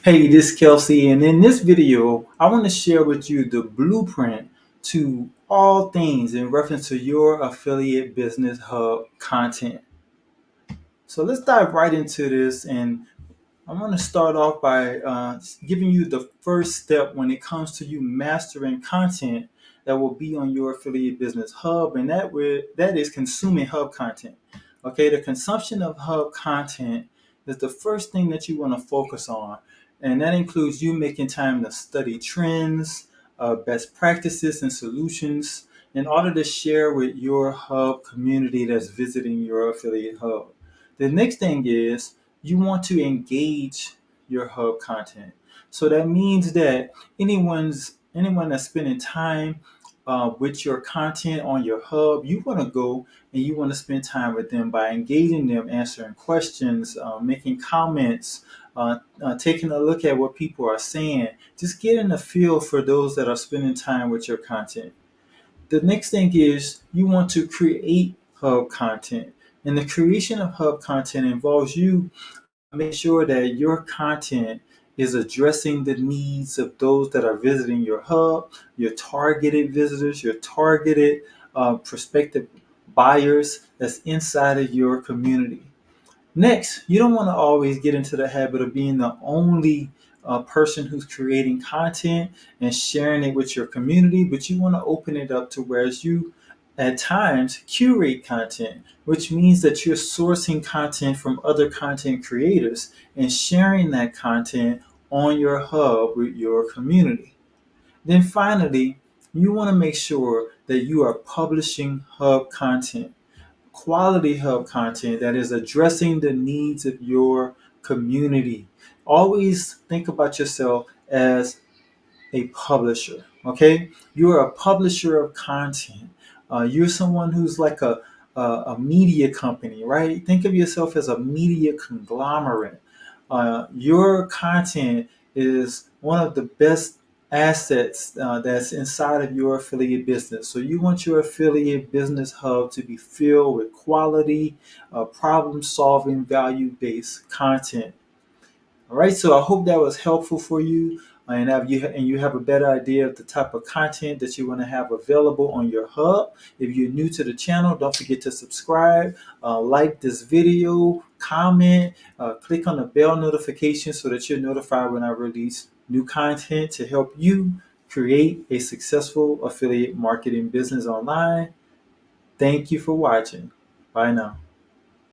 Hey, this is Kelsey, and in this video, I want to share with you the blueprint to all things in reference to your affiliate business hub content. So let's dive right into this, and I'm going to start off by giving you the first step when it comes to you mastering content that will be on your affiliate business hub, and that is consuming hub content. Okay, the consumption of hub content is the first thing that you want to focus on, and that includes you making time to study trends, best practices, and solutions in order to share with your hub community that's visiting your affiliate hub. The next thing is you want to engage your hub content. So that means that anyone that's spending time with your content on your hub, you want to go and you want to spend time with them by engaging them, answering questions, making comments, taking a look at what people are saying, just getting a feel for those that are spending time with your content. The next thing is you want to create hub content. And the creation of hub content involves you make sure that your content is addressing the needs of those that are visiting your hub, your targeted visitors, your targeted prospective buyers that's inside of your community. Next, you don't want to always get into the habit of being the only person who's creating content and sharing it with your community, but you want to open it up to whereas you at times curate content, which means that you're sourcing content from other content creators and sharing that content on your hub with your community. Then finally, you want to make sure that you are publishing hub content, quality hub content that is addressing the needs of your community. Always think about yourself as a publisher, okay? You're a publisher of content. You're someone who's like a media company, right? Think of yourself as a media conglomerate. Your content is one of the best assets that's inside of your affiliate business. So you want your affiliate business hub to be filled with quality, problem solving, value based content. All right, so I hope that was helpful for you, and you have a better idea of the type of content that you want to have available on your hub. If you're new to the channel, don't forget to subscribe, like this video, comment, click on the bell notification so that you're notified when I release new content to help you create a successful affiliate marketing business online. Thank you for watching. Bye now.